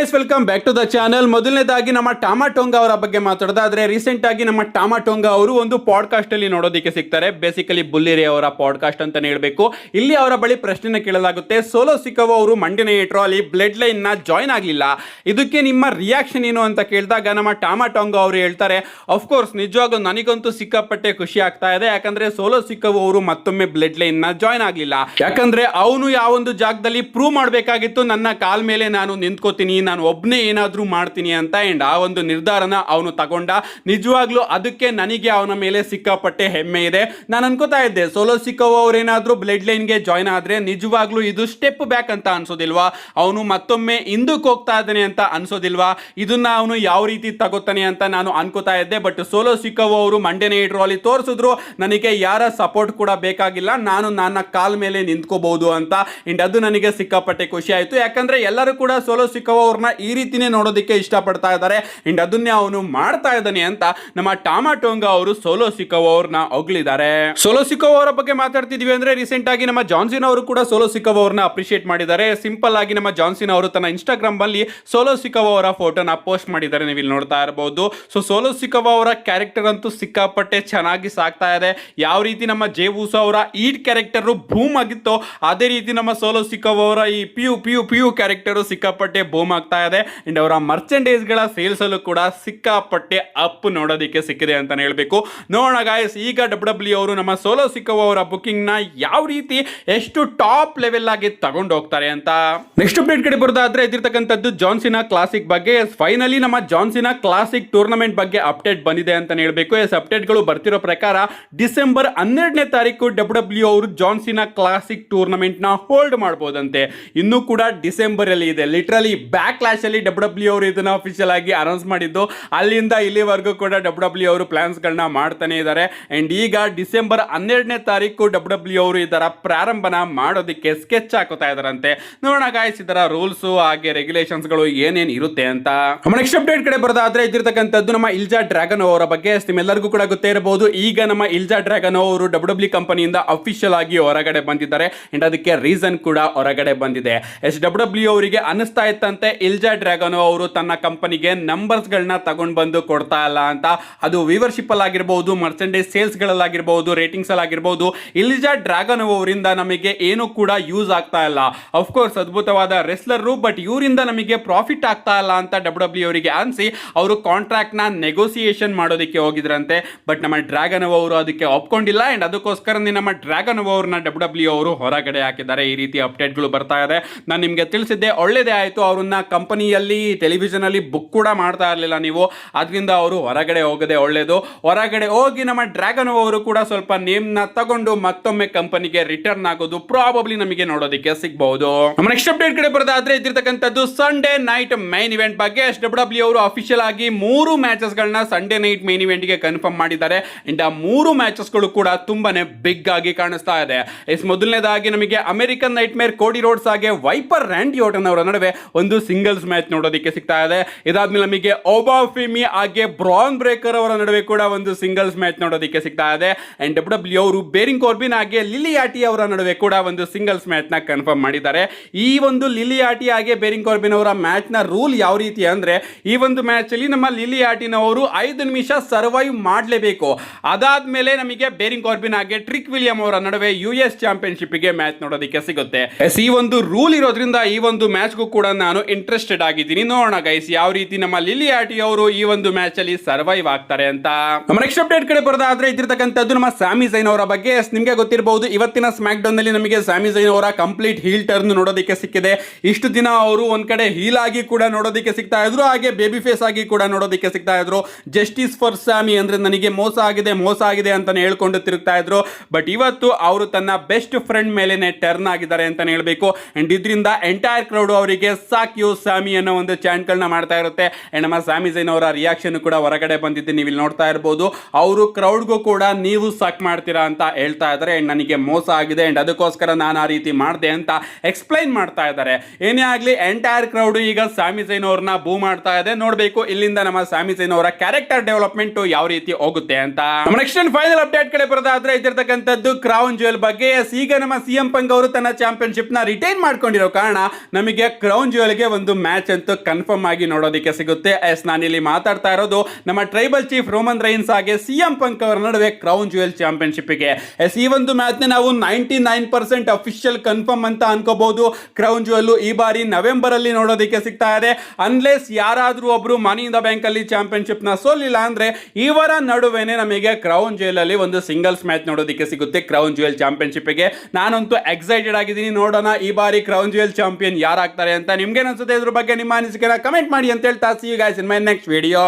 Guys, welcome back to the channel. ಮೊದಲನೇದಾಗಿ ನಮ್ಮ ಟಾಮಾ ಟೊಂಗಾ ಅವರ ಬಗ್ಗೆ ಮಾತಾಡೋದಾದ್ರೆ, ರೀಸೆಂಟ್ ಆಗಿ ನಮ್ಮ ಟಾಮಾ ಟೊಂಗಾ ಅವರು ಒಂದು ಪಾಡ್ಕಾಸ್ಟ್ ಅಲ್ಲಿ ನೋಡೋದಕ್ಕೆ ಸಿಗ್ತಾರೆ. ಬೇಸಿಕಲಿ ಬುಲ್ಲಿರಿ ಅವರ ಪಾಡ್ಕಾಸ್ಟ್ ಅಂತಾನೆ ಹೇಳ್ಬೇಕು. ಇಲ್ಲಿ ಅವರ ಬಳಿ ಪ್ರಶ್ನೆನ ಕೇಳಲಾಗುತ್ತೆ, ಸೋಲೋ ಸಿಕ್ಕವ ಅವರು ಮಂಡ್ಯ ನೈಟ್ರು ಅಲ್ಲಿ ಬ್ಲಡ್ ಲೈನ್ ನ ಜಾಯ್ನ್ ಆಗ್ಲಿಲ್ಲ, ಇದಕ್ಕೆ ನಿಮ್ಮ ರಿಯಾಕ್ಷನ್ ಏನು ಅಂತ ಕೇಳಿದಾಗ ನಮ್ಮ ಟಾಮಾ ಟೊಂಗಾ ಅವರು ಹೇಳ್ತಾರೆ, ಅಫ್ಕೋರ್ಸ್ ನಿಜವಾಗ್ಲೂ ನನಗಂತೂ ಸಿಕ್ಕಾಪಟ್ಟೆ ಖುಷಿ ಆಗ್ತಾ ಇದೆ. ಯಾಕಂದ್ರೆ ಸೋಲೋ ಸಿಕ್ಕವ ಅವರು ಮತ್ತೊಮ್ಮೆ ಬ್ಲಡ್ ಲೈನ್ ನ ಜಾಯ್ನ್ ಆಗ್ಲಿಲ್ಲ. ಯಾಕಂದ್ರೆ ಅವನು ಯಾವೊಂದು ಜಾಗದಲ್ಲಿ ಪ್ರೂವ್ ಮಾಡಬೇಕಾಗಿತ್ತು, ನನ್ನ ಕಾಲ್ ಮೇಲೆ ನಾನು ನಿಂತ್ಕೋತೀನಿ, ನಾನು ಒಬ್ಬನೇ ಏನಾದ್ರೂ ಮಾಡ್ತೀನಿ ಅಂತ. ಅಂಡ್ ಆ ಒಂದು ನಿರ್ಧಾರನ ಅವನು ತಗೊಂಡ. ನಿಜವಾಗ್ಲೂ ಅದಕ್ಕೆ ನನಗೆ ಅವನ ಮೇಲೆ ಸಿಕ್ಕಾಪಟ್ಟೆ ಹೆಮ್ಮೆ ಇದೆ. ನಾನು ಅನ್ಕೋತಾ ಇದ್ದೆ, ಸೋಲೋ ಸಿಕ್ಕವ ಅವ್ರೇನಾದ್ರೂ ಬ್ಲಡ್ ಲೈನ್ಗೆ ಜಾಯ್ನ್ ಆದ್ರೆ ನಿಜವಾಗ್ಲೂ ಇದು ಸ್ಟೆಪ್ ಬ್ಯಾಕ್ ಅಂತ ಅನ್ಸೋದಿಲ್ವಾ, ಅವನು ಮತ್ತೊಮ್ಮೆ ಹಿಂದಕ್ಕೆ ಹೋಗ್ತಾ ಇದ್ದಾನೆ ಅಂತ ಅನ್ಸೋದಿಲ್ವಾ, ಇದನ್ನ ಅವನು ಯಾವ ರೀತಿ ತಗೋತಾನೆ ಅಂತ ನಾನು ಅನ್ಕೋತಾ ಇದ್ದೆ. ಬಟ್ ಸೋಲೋ ಸಿಕ್ಕವ ಅವರು ಮಂಡ್ಯ ನೈಟ್ರು ಅಲ್ಲಿ ತೋರಿಸಿದ್ರು, ನನಗೆ ಯಾರ ಸಪೋರ್ಟ್ ಕೂಡ ಬೇಕಾಗಿಲ್ಲ, ನಾನು ನನ್ನ ಕಾಲ್ ಮೇಲೆ ನಿಂತ್ಕೋಬಹುದು ಅಂತ. ಅಂಡ್ ಅದು ನನಗೆ ಸಿಕ್ಕಾಪಟ್ಟೆ ಖುಷಿ ಆಯ್ತು. ಯಾಕಂದ್ರೆ ಎಲ್ಲರೂ ಕೂಡ ಸೋಲೋ ಸಿಕ್ಕವ ಅವ್ರನ್ನ ಈ ರೀತಿನೇ ನೋಡೋದಕ್ಕೆ ಇಷ್ಟಪಡ್ತಾ ಇದ್ದಾರೆ. ಅಂಡ್ ಅದನ್ನೇ ಅವನು ಮಾಡ್ತಾ ಇದ್ದಾನೆ ಅಂತ ನಮ್ಮ ಟಾಮಾ ಟೊಂಗಾ ಅವರು ಸೋಲೋ ಸಿಕ್ಕವ ಅವ್ರನ್ನ ಹೊಗಳಿದ್ದಾರೆ. ಸೋಲೋ ಸಿಕ್ಕವ ಅವರ ಬಗ್ಗೆ ಮಾತಾಡ್ತಿದ್ವಿ ಅಂದ್ರೆ, ರೀಸೆಂಟ್ ಆಗಿ ನಮ್ಮ ಜಾನ್ಸಿನ್ ಅವರು ಕೂಡ ಸೋಲೋ ಸಿಕ್ಕವ ಅವ್ರನ್ನ ಅಪ್ರಿಶಿಯೇಟ್ ಮಾಡಿದ್ದಾರೆ. ಸಿಂಪಲ್ ಆಗಿ ನಮ್ಮ ಜಾನ್ಸಿನ್ ಅವರು ತನ್ನ ಇನ್ಸ್ಟಾಗ್ರಾಮ್ ಅಲ್ಲಿ ಸೋಲೋ ಸಿಕ್ಕವ ಅವರ ಫೋಟೋನ ಪೋಸ್ಟ್ ಮಾಡಿದ್ದಾರೆ, ನೀವು ಇಲ್ಲಿ ನೋಡ್ತಾ ಇರಬಹುದು. ಸೊ ಸೋಲೋ ಸಿಕ್ಕವ ಅವರ ಕ್ಯಾರೆಕ್ಟರ್ ಅಂತೂ ಸಿಕ್ಕಾಪಟ್ಟೆ ಚೆನ್ನಾಗಿ ಸಾಕ್ತಾ ಇದೆ. ಯಾವ ರೀತಿ ನಮ್ಮ ಜೇ ಉಸೋ ಅವರ ಈಟ್ ಕ್ಯಾರೆಕ್ಟರ್ ಬೂಮ್ ಆಗಿತ್ತು, ಅದೇ ರೀತಿ ನಮ್ಮ ಸೋಲೋ ಸಿಕ್ಕವ ಅವರ ಈ ಪಿಯು ಕ್ಯಾರೆಕ್ಟರ್ ಸಿಕ್ಕಾಪಟ್ಟೆ ಬೂಮ್ ಆಗ್ತಾ ಇದೆ. ಅಂಡ್ ಅವರ ಮರ್ಚೆಂಡೈಸ್ ಗಳ ಸೇಲ್ಸ್ ಅಲ್ಲೂ ಕೂಡ ಸಿಕ್ಕಾಪಟ್ಟೆ ಅಪ್ ನೋಡೋದಕ್ಕೆ ಸಿಕ್ಕಿದೆ ಅಂತಾನೆ ಹೇಳ್ಬೇಕು. ನೋಡೋಣ ಗಾಯ್ಸ್, ಈಗ ಡಬ್ಲ್ಯೂ ಅವರು ನಮ್ಮ ಸೋಲೋ ಸಿಕ್ಕವ ಅವರ ಬುಕಿಂಗ್ ನ ಯಾವ ರೀತಿ ಎಷ್ಟು ಟಾಪ್ ಲೆವೆಲ್ ಆಗಿ ತಗೊಂಡು ಹೋಗ್ತಾರೆ ಅಂತ. ನೆಕ್ಸ್ಟ್ ಅಪ್ಡೇಟ್ ಕಡೆ ಬರೋದಾದ್ರೆ, ಇದಿರ್ತಕ್ಕಂಥದ್ದು ಜಾನ್ಸಿನಾ ಕ್ಲಾಸಿಕ್ ಬಗ್ಗೆ. ಫೈನಲಿ ನಮ್ಮ ಜಾನ್ಸಿನಾ ಕ್ಲಾಸಿಕ್ ಟೂರ್ನಮೆಂಟ್ ಬಗ್ಗೆ ಅಪ್ಡೇಟ್ ಬಂದಿದೆ ಅಂತಾನೆ ಹೇಳ್ಬೇಕು. ಅಪ್ಡೇಟ್ ಗಳು ಬರ್ತಿರೋ ಪ್ರಕಾರ ಡಿಸೆಂಬರ್ 12ನೇ ತಾರೀಕು ಡಬ್ಲ್ಯೂ ಅವರು ಜಾನ್ಸಿನಾ ಕ್ಲಾಸಿಕ್ ಟೂರ್ನಮೆಂಟ್ ನ ಹೋಲ್ಡ್ ಮಾಡಬಹುದಂತೆ. ಇನ್ನೂ ಕೂಡ ಡಿಸೆಂಬರ್ ಅಲ್ಲಿ ಇದೆ. ಲಿಟರಲಿ ಬ್ಯಾಕ್ ಕ್ಲಾಶ್ ಅಲ್ಲಿ ಡಬ್ಲ್ಯೂ ಅವರು ಇದನ್ನ ಅಫಿಷಿಯಲ್ ಆಗಿ ಅನೌನ್ಸ್ ಮಾಡಿದ್ದು, ಅಲ್ಲಿಂದ ಇಲ್ಲಿವರೆಗೂ ಕೂಡ ಡಬ್ಲ್ಯೂ ಅವರು ಪ್ಲಾನ್ಸ್ ಗಳನ್ನ ಮಾಡ್ತಾನೆ ಇದ್ದಾರೆ. ಅಂಡ್ ಈಗ ಡಿಸೆಂಬರ್ 12ನೇ ತಾರೀಕು ಡಬ್ಲ್ಯೂ ಅವರು ಇದರ ಪ್ರಾರಂಭನ ಮಾಡೋದಕ್ಕೆ ಸ್ಕೆಚ್ ಹಾಕೋತಾ ಇದಾರಂತೆ. ನೋಡೋಣ ಗಾಯ್ಸ್, ಇದರ ರೂಲ್ಸ್ ಹಾಗೆ ರೆಗ್ಯುಲೇಷನ್ಸ್ ಗಳು ಏನೇನ್ ಇರುತ್ತೆ ಅಂತ. ನೆಕ್ಸ್ಟ್ ಅಪ್ಡೇಟ್ ಕಡೆ ಬರೋದಾದ್ರೆ, ಇದಿರ್ತಕ್ಕಂಥದ್ದು ನಮ್ಮ ಇಲ್ಜಾ ಡ್ರ್ಯಾಗನ್ ಅವರ ಬಗ್ಗೆ. ನಿಮ್ಮೆಲ್ಲರಿಗೂ ಕೂಡ ಗೊತ್ತೇ ಇರಬಹುದು, ಈಗ ನಮ್ಮ ಇಲ್ಜಾ ಡ್ರ್ಯಾಗನ್ ಅವರು ಡಬ್ಲ್ಯೂ ಕಂಪನಿಯಿಂದ ಅಫಿಷಿಯಲ್ ಆಗಿ ಹೊರಗಡೆ ಬಂದಿದ್ದಾರೆ. ಅಂಡ್ ಅದಕ್ಕೆ ರೀಸನ್ ಕೂಡ ಹೊರಗಡೆ ಬಂದಿದೆ. ಡಬ್ಲ್ಯೂ ಅವರಿಗೆ ಅನಿಸ್ತಾ ಇತ್ತಂತೆ, ಇಲ್ಜಾ ಡ್ರ್ಯಾಗನ್ ಅವರು ತನ್ನ ಕಂಪನಿಗೆ ನಂಬರ್ಸ್ ಗಳನ್ನ ತಗೊಂಡು ಬಂದು ಕೊಡ್ತಾ ಇಲ್ಲ ಅಂತ. ಅದು ವ್ಯೂವರ್ಶಿಪ್ ಅಲ್ಲಿ ಆಗಿರಬಹುದು, ಮರ್ಚೆಂಡೈಸ್ ಸೇಲ್ಸ್ ಗಳಲ್ಲಾಗಿರಬಹುದು, ರೇಟಿಂಗ್ಸ್ ಅಲ್ಲಿ ಆಗಿರಬಹುದು. ಇಲ್ಜಾ ಡ್ರ್ಯಾಗನ್ ಅವರಿಂದ ನಮಗೆ ಏನು ಕೂಡ ಯೂಸ್ ಆಗ್ತಾ ಇಲ್ಲ. ಅಫ್ಕೋರ್ಸ್ ಅದ್ಭುತವಾದ ರೆಸ್ಲರ್, ಬಟ್ ಇವರಿಂದ ನಮಗೆ ಪ್ರಾಫಿಟ್ ಆಗ್ತಾ ಇಲ್ಲ ಅಂತ ಡಬ್ಲ್ಯೂ ಅವರಿಗೆ ಅನಿಸಿ ಅವರು ಕಾಂಟ್ರಾಕ್ಟ್ ನ ನೆಗೋಸಿಯೇಷನ್ ಮಾಡೋದಕ್ಕೆ ಹೋಗಿದ್ರಂತೆ. ಬಟ್ ನಮ್ಮ ಡ್ರ್ಯಾಗನ್ ಅವರು ಅದಕ್ಕೆ ಒಪ್ಕೊಂಡಿಲ್ಲ. ಅಂಡ್ ಅದಕ್ಕೋಸ್ಕರ ನಮ್ಮ ಡ್ರ್ಯಾಗನ್ ಅವ್ರನ್ನ ಡಬ್ಲ್ಯೂ ಅವರು ಹೊರಗಡೆ ಹಾಕಿದ್ದಾರೆ. ಈ ರೀತಿ ಅಪ್ಡೇಟ್ ಗಳು ಬರ್ತಾ ಇದೆ. ನಾನು ನಿಮಗೆ ತಿಳಿಸಿದ್ದೆ, ಒಳ್ಳೇದೇ ಆಯ್ತು. ಅವ್ರನ್ನ ಕಂಪನಿಯಲ್ಲಿ ಟೆಲಿವಿಷನ್ ಅಲ್ಲಿ ಬುಕ್ ಕೂಡ ಮಾಡ್ತಾ ಇರಲಿಲ್ಲ ನೀವು, ಅದರಿಂದ ಅವರು ಹೊರಗಡೆ ಹೋಗದೆ ಒಳ್ಳೇದು. ಹೊರಗಡೆ ಹೋಗಿ ನಮ್ಮ ಡ್ರ್ಯಾಗನ್ ಅವರು ಕೂಡ ಸ್ವಲ್ಪ ನೇಮ್ ನ ತಗೊಂಡು ಮತ್ತೊಮ್ಮೆ ಕಂಪನಿಗೆ ರಿಟರ್ನ್ ಆಗೋದು ಪ್ರಾಬಬ್ಲಿ ನಮಗೆ ನೋಡೋದಕ್ಕೆ ಸಿಗಬಹುದು. ನಮ್ಮ ನೆಕ್ಸ್ಟ್ ಅಪ್ಡೇಟ್ ಕಡೆ ಬರೋದಾದ್ರೆ, ಇದ್ದಿರ್ತಕ್ಕಂಥದ್ದು ಸಂಡೇ ನೈಟ್ ಮೈನ್ ಇವೆಂಟ್ ಬಗ್ಗೆ. ಡಬ್ಲ್ಯೂ ಅವರು ಅಫಿಷಿಯಲ್ ಆಗಿ 3 ಮ್ಯಾಚಸ್ ಗಳನ್ನ ಸಂಡೇ ನೈಟ್ ಮೈನ್ ಇವೆಂಟ್ ಗೆ ಕನ್ಫರ್ಮ್ ಮಾಡಿದ್ದಾರೆ. ಅಂಡ್ ಆ 3 ಮ್ಯಾಚಸ್ ಗಳು ಕೂಡ ತುಂಬಾನೇ ಬಿಗ್ ಆಗಿ ಕಾಣಿಸ್ತಾ ಇದೆ. ಮೊದಲನೇದಾಗಿ ನಮಗೆ ಅಮೆರಿಕನ್ ನೈಟ್ ಮೇರ್ ಕೋಡಿ ರೋಡ್ಸ್ ಹಾಗೆ ವೈಪರ್ ರ್ಯಾಂಡಿ ಆರ್ಟನ್ ಅವರ ನಡುವೆ ಒಂದು ಸಿಂಗಲ್ಸ್ ಮ್ಯಾಚ್ ನೋಡೋದಕ್ಕೆ ಸಿಗ್ತಾ ಇದೆ. ಇದಾದ್ಮೇಲೆ ನಮಗೆ ಒಬಾಫಿಮಿ ಹಾಗೆ ಬ್ರಾನ್ ಬ್ರೇಕರ್ ಅವರ ನಡುವೆ ಕೂಡ ಒಂದು ಸಿಂಗಲ್ಸ್ ಮ್ಯಾಚ್ ನೋಡೋದಕ್ಕೆ ಸಿಗ್ತಾ ಇದೆ. ಅಂಡ್ ಡಬ್ಲ್ಯೂ ಅವರು ಬೇರಿಂಗ್ ಕಾರ್ಬಿನ್ ಹಾಗೆ ಲಿಲಿಯಾಟಿ ಅವರ ನಡುವೆ ಕೂಡ ಒಂದು ಸಿಂಗಲ್ಸ್ ಮ್ಯಾಚ್ ನ ಕನ್ಫರ್ಮ್ ಮಾಡಿದ್ದಾರೆ. ಈ ಒಂದು ಲಿಲಿಯಾಟಿ ಹಾಗೆ ಬೇರಿಂಗ್ ಕಾರ್ಬಿನ್ ಅವರ ಮ್ಯಾಚ್ ನ ರೂಲ್ ಯಾವ ರೀತಿ ಅಂದ್ರೆ, ಈ ಒಂದು ಮ್ಯಾಚ್ ಅಲ್ಲಿ ನಮ್ಮ ಲಿಲಿಯಾಟಿನವರು 5 ನಿಮಿಷ ಸರ್ವೈವ್ ಮಾಡಲೇಬೇಕು. ಅದಾದ್ಮೇಲೆ ನಮಗೆ ಬೇರಿಂಗ್ ಕಾರ್ಬಿನ್ ಹಾಗೆ ಟ್ರಿಕ್ ವಿಲಿಯಂ ಅವರ ನಡುವೆ US ಚಾಂಪಿಯನ್ಶಿಪ್ ಗೆ ಮ್ಯಾಚ್ ನೋಡೋದಕ್ಕೆ ಸಿಗುತ್ತೆ. ಈ ಒಂದು ರೂಲ್ ಇರೋದ್ರಿಂದ ಈ ಒಂದು ಮ್ಯಾಚ್ಗೂ ಕೂಡ ನಾನು ಇಂಟ್ರೆಸ್ಟೆಡ್ ಆಗಿದ್ದೀನಿ. ನೋಡೋಣ ಗೈಸ್, ಯಾವ ರೀತಿ ನಮ್ಮ ಲಿಲಿಯಾಟಿ ಅವರು ಈ ಒಂದು ಮ್ಯಾಚ್ ಅಲ್ಲಿ ಸರ್ವೈವ್ ಆಗ್ತಾರೆ ಅಂತ. ನಮ್ಮ ನೆಕ್ಸ್ಟ್ ಅಪ್ಡೇಟ್ ಕಡೆ ಬರೋದಾದ್ರೆ, ಇದ್ದಿರ್ತಕ್ಕಂಥದ್ದು ನಮ್ಮ ಸ್ಯಾಮಿ ಝೈನ್ ಅವರ ಬಗ್ಗೆ. ನಿಮಗೆ ಗೊತ್ತಿರಬಹುದು, ಇವತ್ತಿನ ಸ್ಮ್ಯಾಕ್ ಡೌನ್ ನಲ್ಲಿ ನಮಗೆ ಸ್ಯಾಮಿ ಝೈನ್ ಅವರ ಕಂಪ್ಲೀಟ್ ಹೀಲ್ ಟರ್ನ್ ನೋಡೋದಕ್ಕೆ ಸಿಕ್ಕಿದೆ. ಇಷ್ಟು ದಿನ ಅವರು ಒಂದ್ ಕಡೆ ಹೀಲ್ ಆಗಿ ಕೂಡ ನೋಡೋದಕ್ಕೆ ಸಿಗ್ತಾ ಇದ್ರು, ಹಾಗೆ ಬೇಬಿ ಫೇಸ್ ಆಗಿ ಕೂಡ ನೋಡೋದಕ್ಕೆ ಸಿಗ್ತಾ ಇದ್ರು. ಜಸ್ಟಿಸ್ ಫಾರ್ ಸ್ಯಾಮಿ ಅಂದ್ರೆ ನನಗೆ ಮೋಸ ಆಗಿದೆ ಅಂತಾನೆ ಹೇಳ್ಕೊಂಡು ತಿರುಗ್ತಾ ಇದ್ರು. ಬಟ್ ಇವತ್ತು ಅವರು ತನ್ನ ಬೆಸ್ಟ್ ಫ್ರೆಂಡ್ ಮೇಲೆನೆ ಟರ್ನ್ ಆಗಿದ್ದಾರೆ ಅಂತಾನೆ ಹೇಳ್ಬೇಕು. ಅಂಡ್ ಇದರಿಂದ ಎಂಟೈರ್ ಕ್ರೌಡ್ ಅವರಿಗೆ ಸಾಕ್ ಯು ಸ್ಯಾಮಿ ಅನ್ನೋ ಒಂದು ಚಾಂಟ್ ಗಳನ್ನ ಮಾಡ್ತಾ ಇರುತ್ತೆ. ಅಂಡ್ ನಮ್ಮ ಸ್ಯಾಮಿ ಝೈನ್ ಅವರ ರಿಯಾಕ್ಷನ್ ಕೂಡ ಹೊರಗಡೆ ಬಂದಿದ್ದು ನೀವು ಇಲ್ಲಿ ನೋಡ್ತಾ ಇರಬಹುದು. ಅವರು ಕ್ರೌಡ್ಗೂ ಕೂಡ ನೀವು ಸಾಕ್ ಮಾಡ್ತೀರಾ ಅಂತ ಹೇಳ್ತಾ ಇದ್ದಾರೆ. ಅಂಡ್ ನನಗೆ ಮೋಸ ಆಗಿದೆ, ಅಂಡ್ ಅದಕ್ಕೋಸ್ಕರ ನಾನು ಆ ರೀತಿ ಮಾಡಿದೆ ಅಂತ ಎಕ್ಸ್ಪ್ಲೈನ್ ಮಾಡ್ತಾ ಇದ್ದಾರೆ. ಏನೇ ಆಗ್ಲಿ, ಎಂಟೈರ್ ಕ್ರೌಡ್ ಈಗ ಸ್ಯಾಮಿ ಝೈನ್ ಅವ್ರನ್ನ ಬೂ ಮಾಡ್ತಾ ಇದೆ. ನೋಡ್ಬೇಕು ಇಲ್ಲಿಂದ ನಮ್ಮ ಸ್ಯಾಮಿ ಝೈನ್ ಅವರ ಕ್ಯಾರೆಕ್ಟರ್ ಡೆವಲಪ್ಮೆಂಟ್ ಯಾವ ರೀತಿ ಹೋಗುತ್ತೆ ಅಂತ. ನೆಕ್ಸ್ಟ್ ಅಂಡ್ ಫೈನಲ್ ಅಪ್ಡೇಟ್ ಕಡೆ ಬರೋದಾದ್ರೆ, ಇದ್ದಿರ್ತಕ್ಕಂಥದ್ದು ಕ್ರೌನ್ ಜ್ಯುವೆಲ್ ಬಗ್ಗೆ. ಈಗ ನಮ್ಮ CM ಪಂಕ್ ಅವರು ತನ್ನ ಚಾಂಪಿಯನ್ಶಿಪ್ ನ ರಿಟೈನ್ ಮಾಡ್ಕೊಂಡಿರೋ ಕಾರಣ ನಮಗೆ ಕ್ರೌನ್ ಜ್ಯುವೆಲ್ ಗೆ ಒಂದು ಮ್ಯಾಚ್ ಅಂತೂ ಕನ್ಫರ್ಮ್ ಆಗಿ ನೋಡೋದಕ್ಕೆ ಸಿಗುತ್ತೆ. ನಾನಿಲ್ಲಿ ಮಾತಾಡ್ತಾ ಇರೋದು ನಮ್ಮ ಟ್ರೈಬಲ್ ಚೀಫ್ ರೋಮನ್ ರೈನ್ಸ್ ಹಾಗೆ ಸಿಎಂ ಪಂಕ್ ಅವರ ನಡುವೆ ಕ್ರೌನ್ ಜ್ಯುವೆಲ್ ಚಾಂಪಿಯನ್ಶಿಪ್ಗೆ ಈ ಒಂದು ಮ್ಯಾಚ್ ನಾವು 99% ಅಫಿಷಿಯಲ್ ಕನ್ಫರ್ಮ್ ಅಂತ ಅನ್ಕೋಬಹುದು. ಕ್ರೌನ್ ಜ್ಯುವೆಲ್ ಈ ಬಾರಿ ನವೆಂಬರ್ ಅಲ್ಲಿ ನೋಡೋದಕ್ಕೆ ಸಿಗ್ತಾ ಇದೆ. ಅನ್ಲೆಸ್ ಯಾರಾದ್ರೂ ಒಬ್ರು ಮನಿ ಇನ್ ದ ಬ್ಯಾಂಕ್ ಅಲ್ಲಿ ಚಾಂಪಿಯನ್ಶಿಪ್ ನ ಸೋಲಿಲ್ಲ ಅಂದ್ರೆ ಇವರ ನಡುವೆನೆ ನಮಗೆ ಕ್ರೌನ್ ಜ್ಯುವೆಲ್ ಅಲ್ಲಿ ಒಂದು ಸಿಂಗಲ್ಸ್ ಮ್ಯಾಚ್ ನೋಡೋದಕ್ಕೆ ಸಿಗುತ್ತೆ ಕ್ರೌನ್ ಜ್ಯುವೆಲ್ ಚಾಂಪಿಯನ್ಶಿಪ್ಗೆ. ನಾನಂತೂ ಎಕ್ಸೈಟೆಡ್ ಆಗಿದ್ದೀನಿ. ನೋಡೋಣ ಈ ಬಾರಿ ಕ್ರೌನ್ ಜ್ಯುವೆಲ್ ಚಾಂಪಿಯನ್ ಯಾರಾಗ್ತಾರೆ ಅಂತ. ನಿಮ್ಗೆ ಅನ್ಸುತ್ತೆ ಇದ್ರ ಬಗ್ಗೆ ನಿಮ್ಮ ಅನಿಸಿಕೆನ ಕಮೆಂಟ್ ಮಾಡಿ ಅಂತ ಹೇಳ್ತಾ see you guys in my next video.